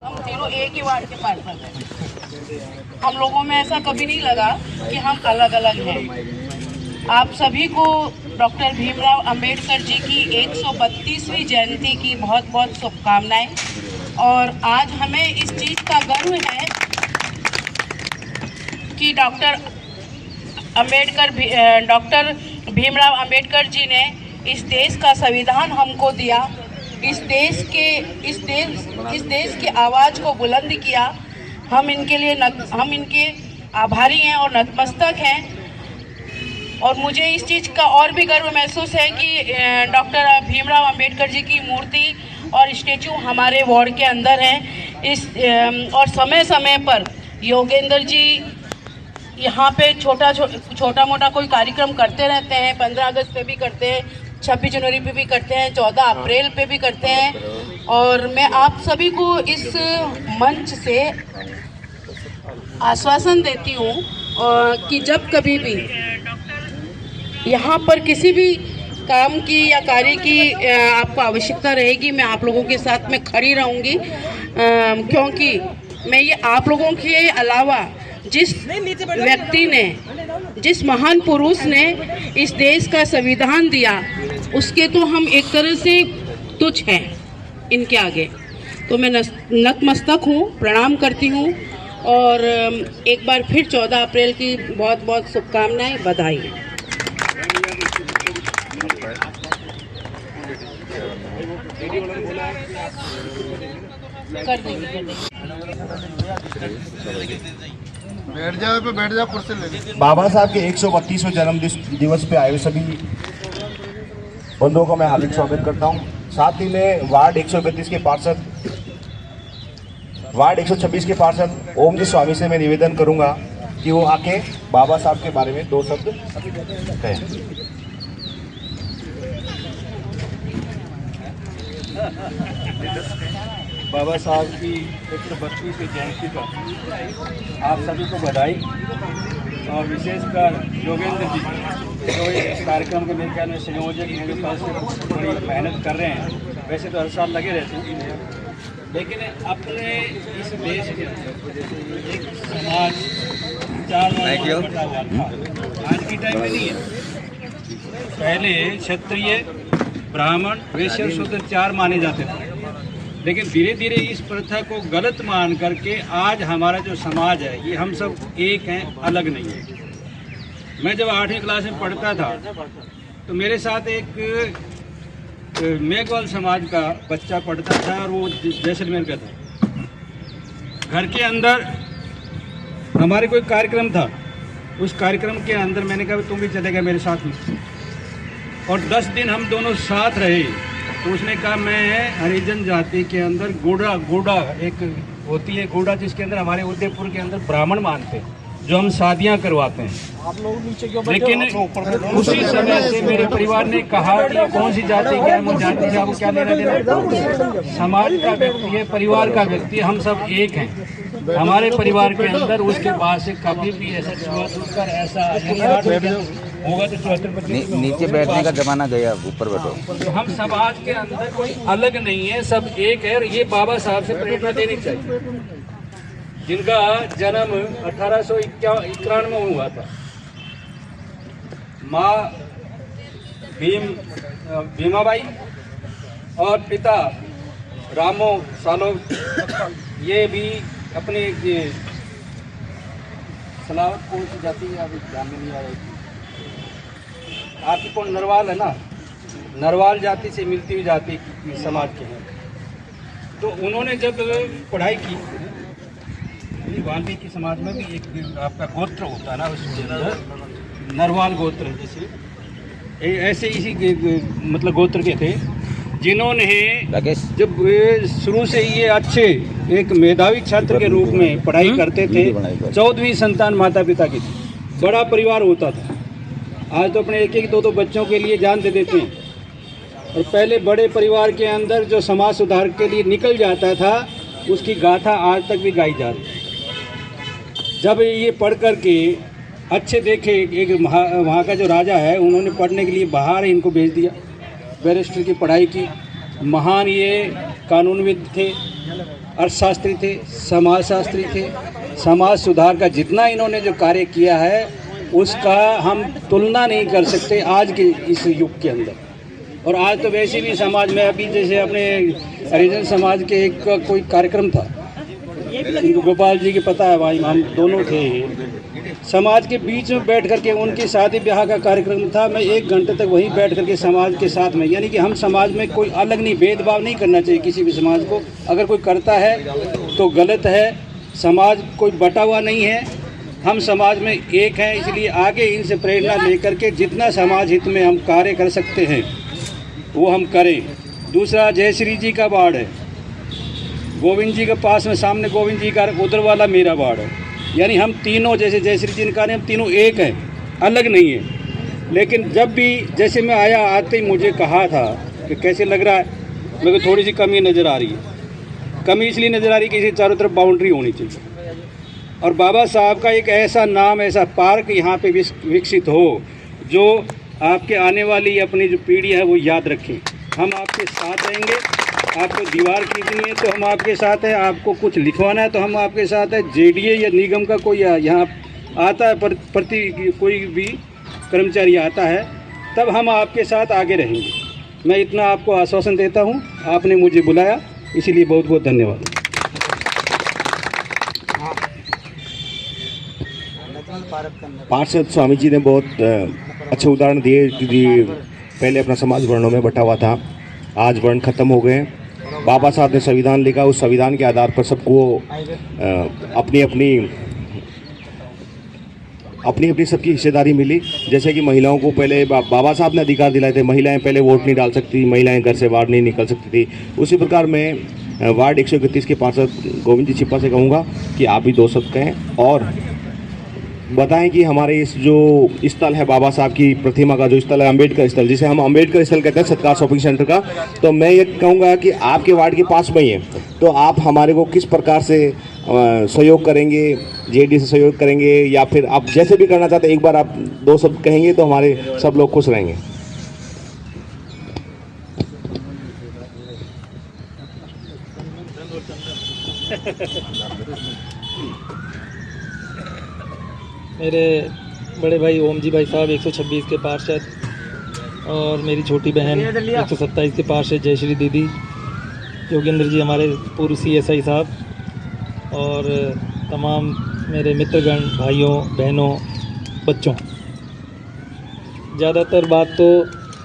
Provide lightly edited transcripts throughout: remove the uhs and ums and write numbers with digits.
हम तीनों एक ही वार्ड के पार्षद हैं। हम लोगों में ऐसा कभी नहीं लगा कि हम अलग अलग हैं। आप सभी को डॉक्टर भीमराव अंबेडकर जी की 132वीं जयंती की बहुत बहुत शुभकामनाएं। और आज हमें इस चीज़ का गर्व है कि डॉक्टर भीमराव अंबेडकर जी ने इस देश का संविधान हमको दिया, इस देश की आवाज़ को बुलंद किया। हम इनके आभारी हैं और नतमस्तक हैं। और मुझे इस चीज़ का और भी गर्व महसूस है कि डॉक्टर भीमराव अंबेडकर जी की मूर्ति और स्टेचू हमारे वार्ड के अंदर है। और समय समय पर योगेंद्र जी यहाँ पे छोटा मोटा कोई कार्यक्रम करते रहते हैं। 15 अगस्त पे भी करते हैं, 26 जनवरी पे भी करते हैं, 14 अप्रैल पे भी करते हैं। और मैं आप सभी को इस मंच से आश्वासन देती हूँ कि जब कभी भी यहाँ पर किसी भी काम की या कार्य की आपको आवश्यकता रहेगी, मैं आप लोगों के साथ में खड़ी रहूँगी। क्योंकि मैं ये आप लोगों के अलावा जिस व्यक्ति ने, जिस महान पुरुष ने इस देश का संविधान दिया, उसके तो हम एक तरह से तुच्छ हैं इनके आगे। तो मैं नतमस्तक हूँ, प्रणाम करती हूँ। और एक बार फिर 14 अप्रैल की बहुत बहुत शुभकामनाएं, बधाई। कर देंगे। बैठ जा कुर्सी ले। बाबा साहब के 132वें जन्म दिवस पे आए सभी बंधुओं को मैं हार्दिक स्वागत करता हूं। साथ ही में वार्ड 132 के पार्षद, वार्ड 126 के पार्षद ओम जी स्वामी से मैं निवेदन करूंगा कि वो आके बाबा साहब के बारे में 2 शब्द कहें। बाबा साहब की 132वीं जयंती का आप सभी को बधाई। और विशेषकर योगेंद्र जी जो इस कार्यक्रम के मेरे ख्याल में संयोजक मेरे पास से बड़ी मेहनत कर रहे हैं। वैसे तो हर साल लगे रहते हैं, लेकिन अपने इस देश के एक समाज 4 वर्ग का हुआ था, आज की टाइम में नहीं है। पहले क्षत्रिय, ब्राह्मण, वैश्य, शूद्र 4 माने जाते थे। लेकिन धीरे धीरे इस प्रथा को गलत मान करके आज हमारा जो समाज है ये हम सब एक हैं, अलग नहीं है। मैं जब 8वीं क्लास में पढ़ता था तो मेरे साथ एक मेघवाल समाज का बच्चा पढ़ता था और वो जैसलमेर का था। घर के अंदर हमारे कोई कार्यक्रम था, उस कार्यक्रम के अंदर मैंने कहा तुम भी चलेगा मेरे साथ में। और 10 दिन हम दोनों साथ रहे। तो उसने कहा मैं हरिजन जाति के अंदर गोड़ा एक होती है, गोड़ा जिसके अंदर हमारे उदयपुर के अंदर ब्राह्मण मानते हैं, जो हम शादियां करवाते हैं। आप लोग नीचे क्यों बैठे? लेकिन उसी समय से मेरे परिवार ने कहा कि कौन सी जाति क्या है, वो जाति से आपको क्या लेना देना। समाज का व्यक्ति है, परिवार का व्यक्ति है, हम सब एक हैं। हमारे परिवार के अंदर उसके बाद से कभी भी ऐसा छुआछूत ऐसा होगा तो 74 नीचे बैठने का जमाना गया, ऊपर बैठो। तो हम समाज के अंदर कोई अलग नहीं है, सब एक है। और ये बाबा साहब से प्रेरणा देनी चाहिए, जिनका जन्म 1891 में हुआ था। माँ भीमाबाई और पिता रामो सालो, ये भी अपने सलावत कौन सी जाति है अभी ध्यान में नहीं आ रही। आपकी कौन नरवाल है ना, नरवाल जाति से मिलती हुई जाति समाज के हैं। तो उन्होंने जब पढ़ाई की, वाल्मीकि समाज में भी एक आपका गोत्र होता है ना, उसके अंदर नरवाल गोत्र जैसे ऐसे इसी मतलब गोत्र के थे, जिन्होंने जब शुरू से ये अच्छे एक मेधावी छात्र के रूप में पढ़ाई करते थे। 14वीं संतान माता पिता की थी, बड़ा परिवार होता था। आज तो अपने 1-1, 2-2 बच्चों के लिए जान दे देते हैं। और पहले बड़े परिवार के अंदर जो समाज सुधार के लिए निकल जाता था, उसकी गाथा आज तक भी गाई जा रही है। जब ये पढ़ कर के अच्छे देखे, एक वहाँ का जो राजा है, उन्होंने पढ़ने के लिए बाहर इनको भेज दिया, बैरिस्टर की पढ़ाई की। महान ये कानूनविद थे, अर्थशास्त्री थे, समाजशास्त्री थे। समाज सुधार का जितना इन्होंने जो कार्य किया है उसका हम तुलना नहीं कर सकते आज के इस युग के अंदर। और आज तो वैसे भी समाज में अभी जैसे अपने हरिजन समाज के एक कोई कार्यक्रम था, इनको गोपाल जी की पता है भाई, हम दोनों थे, समाज के बीच में बैठ करके उनकी शादी ब्याह का कार्यक्रम था। मैं 1 घंटे तक वहीं बैठ करके समाज के साथ में, यानी कि हम समाज में कोई अलग नहीं, भेदभाव नहीं करना चाहिए किसी भी समाज को। अगर कोई करता है तो गलत है। समाज कोई बटा हुआ नहीं है, हम समाज में एक हैं। इसलिए आगे इनसे प्रेरणा लेकर के जितना समाज हित में हम कार्य कर सकते हैं वो हम करें। दूसरा, जयश्री जी का वार्ड है, गोविंद जी के पास में, सामने गोविंद जी का, उधर वाला मेरा वार्ड है। यानी हम तीनों, जैसे जयश्री जी ने कहा, हम तीनों एक हैं, अलग नहीं है। लेकिन जब भी जैसे मैं आया, आते ही मुझे कहा था कि कैसे लग रहा है, मेरे को थोड़ी सी कमी नज़र आ रही है। कमी इसलिए नज़र आ रही है कि इसी चारों तरफ बाउंड्री होनी चाहिए और बाबा साहब का एक ऐसा नाम, ऐसा पार्क यहाँ पे विकसित हो जो आपके आने वाली अपनी जो पीढ़ी है वो याद रखें। हम आपके साथ रहेंगे। आपको दीवार खींचनी है तो हम आपके साथ हैं, आपको कुछ लिखवाना है तो हम आपके साथ हैं। जेडीए या निगम का कोई यहाँ आता है, प्रति कोई भी कर्मचारी आता है, तब हम आपके साथ आगे रहेंगे। मैं इतना आपको आश्वासन देता हूँ। आपने मुझे बुलाया, इसीलिए बहुत बहुत धन्यवाद। पार्षद स्वामी जी ने बहुत अच्छे उदाहरण दिए कि पहले अपना समाज वर्णों में बटा हुआ था, आज वर्ण खत्म हो गए। बाबा साहब ने संविधान लिखा, उस संविधान के आधार पर सबको अपनी अपनी सबकी हिस्सेदारी मिली। जैसे कि महिलाओं को पहले बाबा साहब ने अधिकार दिलाए थे, महिलाएं पहले वोट नहीं डाल सकती, महिलाएं घर से बाहर नहीं निकल सकती थी। उसी प्रकार मैं वार्ड 131 के पार्षद गोविंद जी छिप्पा से कहूँगा कि आप भी 2 शब्द कहें और बताएं कि हमारे इस जो स्थल है, बाबा साहब की प्रतिमा का जो स्थल है, अम्बेडकर स्थल, जिसे हम अम्बेडकर स्थल कहते हैं, सत्कार शॉपिंग सेंटर का, तो मैं ये कहूँगा कि आपके वार्ड के पास में ही है, तो आप हमारे को किस प्रकार से सहयोग करेंगे, जेडी से सहयोग करेंगे या फिर आप जैसे भी करना चाहते हैं, एक बार आप 2 शब्द कहेंगे तो हमारे सब लोग खुश रहेंगे। मेरे बड़े भाई ओम जी भाई साहब 126 के पार्षद और मेरी छोटी बहन 127 के पार्षद जयश्री दीदी, योगेंद्र जी हमारे पूर्व CSI साहब और तमाम मेरे मित्रगण, भाइयों बहनों, बच्चों। ज़्यादातर बात तो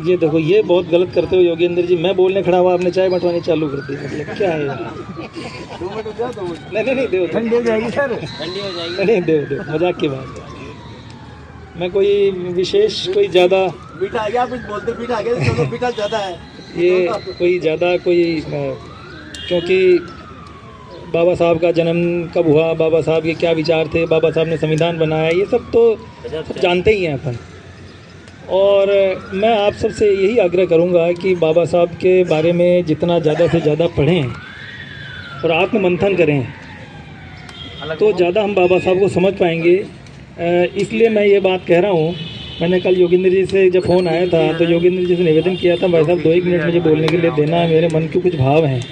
ये देखो, ये बहुत गलत करते हो योगेंद्र जी। मैं बोलने खड़ा हुआ, आपने चाय बंटवानी चालू कर दी, मतलब क्या है? नहीं दो, ठंडी हो जाएगी सर, ठंडी हो जाएगी। नहीं दो, मजाक की बात है। मैं कोई विशेष, कोई ज़्यादा मीठा आ गया, कुछ बोलते मीठा आ गया, तो मीठा ज़्यादा है ये कोई ज़्यादा कोई, क्योंकि बाबा साहब का जन्म कब हुआ, बाबा साहब के क्या विचार थे, बाबा साहब ने संविधान बनाया, ये सब तो सब जानते ही हैं अपन। और मैं आप सबसे यही आग्रह करूंगा कि बाबा साहब के बारे में जितना ज़्यादा से ज़्यादा पढ़ें और आत्ममंथन करें तो ज़्यादा हम बाबा साहब को समझ पाएंगे। इसलिए मैं ये बात कह रहा हूँ। मैंने कल योगेंद्र जी से जब फ़ोन आया था तो योगेंद्र जी से निवेदन किया था, भाई साहब 2-1 मिनट मुझे बोलने के लिए देना, मेरे मन के कुछ भाव हैं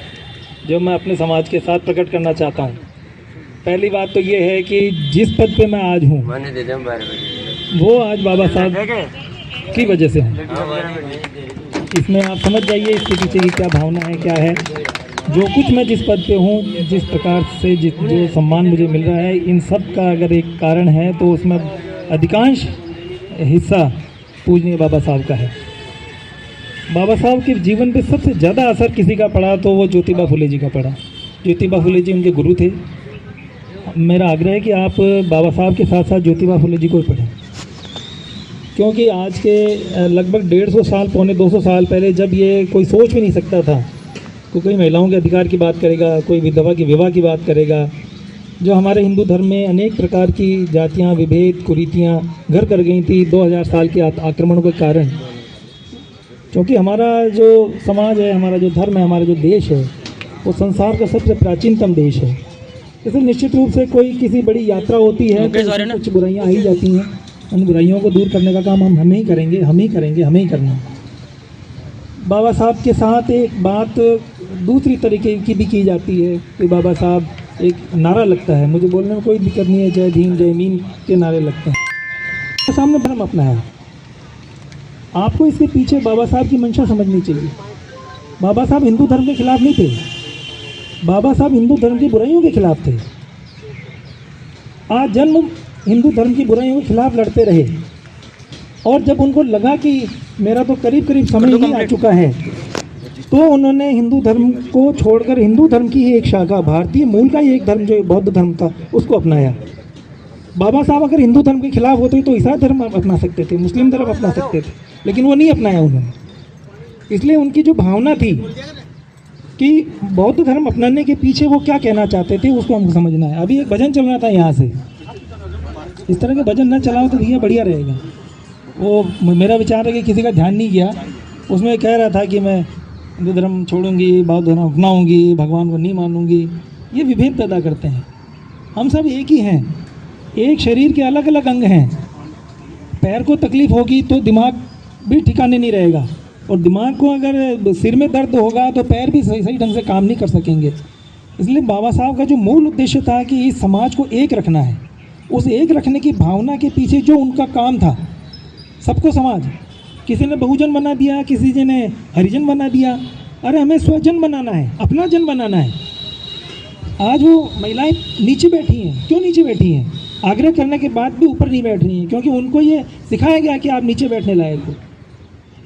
जो मैं अपने समाज के साथ प्रकट करना चाहता हूँ। पहली बात तो ये है कि जिस पद पे मैं आज हूँ वो आज बाबा साहब की वजह से है। इसमें आप समझ जाइए इसके पीछे की क्या भावना है, क्या है। जो कुछ मैं जिस पद पे हूँ, जिस प्रकार से जो सम्मान मुझे मिल रहा है, इन सब का अगर एक कारण है तो उसमें अधिकांश हिस्सा पूजनीय बाबा साहब का है। बाबा साहब के जीवन पे सबसे ज़्यादा असर किसी का पड़ा तो वो ज्योतिबा फुले जी का पड़ा। ज्योतिबा फुले जी उनके गुरु थे। मेरा आग्रह है कि आप बाबा साहब के साथ साथ ज्योतिबा फुले जी को पढ़ें, क्योंकि आज के लगभग 150 साल, पौने 200 साल पहले जब ये कोई सोच भी नहीं सकता था, कोई महिलाओं के अधिकार की बात करेगा, कोई विधवा की विवाह की बात करेगा, जो हमारे हिंदू धर्म में अनेक प्रकार की जातियां, विभेद, कुरीतियां घर कर गई थी 2000 साल के आक्रमणों के कारण। क्योंकि हमारा जो समाज है, हमारा जो धर्म है, हमारा जो देश है, वो संसार का सबसे प्राचीनतम देश है। इसलिए निश्चित रूप से कोई किसी बड़ी यात्रा होती है तो कुछ बुराइयाँ आ ही जाती हैं। उन बुराइयों को दूर करने का काम हम ही करेंगे, हमें ही करना। बाबा साहब के साथ एक बात दूसरी तरीके की भी की जाती है कि बाबा साहब एक नारा लगता है, मुझे बोलने में कोई दिक्कत नहीं है, जय भीम जय मीम के नारे लगते हैं। तो सामने धर्म अपनाया, आपको इसके पीछे बाबा साहब की मंशा समझनी चाहिए। बाबा साहब हिंदू धर्म के खिलाफ नहीं थे, बाबा साहब हिंदू धर्म की बुराइयों के खिलाफ थे। आज जन्म हिंदू धर्म की बुराइयों के खिलाफ लड़ते रहे, और जब उनको लगा कि मेरा तो करीब करीब समय ही आ चुका है, तो उन्होंने हिंदू धर्म को छोड़कर हिंदू धर्म की ही एक शाखा, भारतीय मूल का ही एक धर्म जो बौद्ध धर्म था, उसको अपनाया। बाबा साहब अगर हिंदू धर्म के खिलाफ होते तो ईसाई धर्म अपना सकते थे, मुस्लिम धर्म अपना सकते थे, लेकिन वो नहीं अपनाया उन्होंने। इसलिए उनकी जो भावना थी कि बौद्ध धर्म अपनाने के पीछे वो क्या कहना चाहते थे, उसको हमको समझना है। अभी एक भजन चल रहा था यहाँ से, इस तरह के भजन न चलाओ तो भैया बढ़िया रहेगा। वो मेरा विचार है कि किसी का ध्यान नहीं किया, उसमें कह रहा था कि मैं हिंदू धर्म छोड़ूंगी, बौद्ध धर्म अपनाऊंगी, भगवान को नहीं मानूंगी। ये विभेद पैदा करते हैं। हम सब एक ही हैं, एक शरीर के अलग अलग अंग हैं। पैर को तकलीफ होगी तो दिमाग भी ठिकाने नहीं रहेगा, और दिमाग को अगर सिर में दर्द होगा तो पैर भी सही ढंग से काम नहीं कर सकेंगे। इसलिए बाबा साहब का जो मूल उद्देश्य था कि इस समाज को एक रखना है, उस एक रखने की भावना के पीछे जो उनका काम था, सबको समाज, किसी ने बहुजन बना दिया, किसी ने हरिजन बना दिया। अरे हमें स्वजन बनाना है, अपना जन बनाना है। आज वो महिलाएं नीचे बैठी हैं, क्यों नीचे बैठी हैं? आग्रह करने के बाद भी ऊपर नहीं बैठ रही हैं, क्योंकि उनको ये सिखाया गया कि आप नीचे बैठने लायक हो।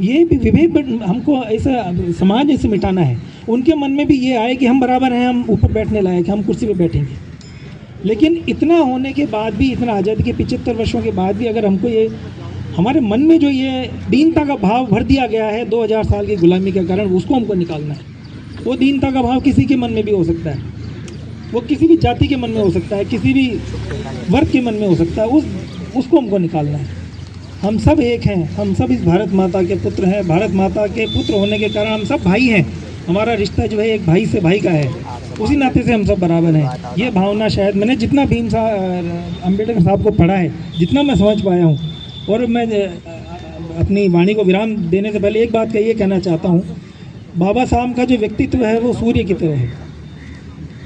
ये भी विभेद हमको ऐसा समाज ऐसे मिटाना है। उनके मन में भी ये आए कि हम बराबर हैं, हम ऊपर बैठने लायक हैं, हम कुर्सी पे बैठेंगे। लेकिन इतना होने के बाद भी, इतना आज़ादी के 75 वर्षों के बाद भी अगर हमको ये हमारे मन में जो ये दीनता का भाव भर दिया गया है 2000 साल की गुलामी के कारण, उसको हमको निकालना है। वो दीनता का भाव किसी के मन में भी हो सकता है, वो किसी भी जाति के मन में हो सकता है, किसी भी वर्ग के मन में हो सकता है, उसको हमको निकालना है। हम सब एक हैं, हम सब इस भारत माता के पुत्र हैं। भारत माता के पुत्र होने के कारण हम सब भाई हैं। हमारा रिश्ता जो है एक भाई से भाई का है, उसी नाते से हम सब बराबर हैं। ये भावना शायद मैंने जितना भीम अम्बेडकर साहब को पढ़ा है, जितना मैं समझ पाया हूँ, और मैं अपनी वाणी को विराम देने से पहले एक बात का ये कहना चाहता हूँ, बाबा साहब का जो व्यक्तित्व है वो सूर्य की तरह है।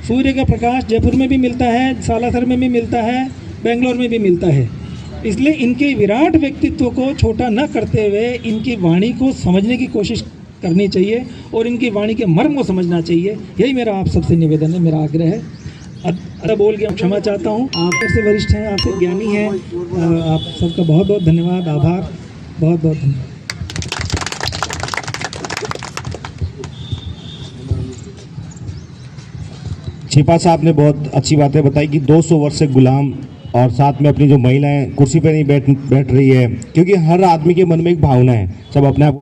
सूर्य का प्रकाश जयपुर में भी मिलता है, सालासर में भी मिलता है, बेंगलोर में भी मिलता है। इसलिए इनके विराट व्यक्तित्व को छोटा न करते हुए इनकी वाणी को समझने की कोशिश करनी चाहिए, और इनकी वाणी के मर्म को समझना चाहिए। यही मेरा आप सबसे निवेदन है, मेरा आग्रह है। अरे बोल के क्षमा चाहता हूँ। आप सबसे वरिष्ठ हैं, आपसे ज्ञानी हैं, आप सबका बहुत बहुत धन्यवाद, आभार, बहुत बहुत धन्यवाद। छिपा साहब ने बहुत अच्छी बातें बताई कि 200 वर्ष से गुलाम, और साथ में अपनी जो महिलाएं कुर्सी पर नहीं बैठ रही है, क्योंकि हर आदमी के मन में एक भावना है, सब अपने आप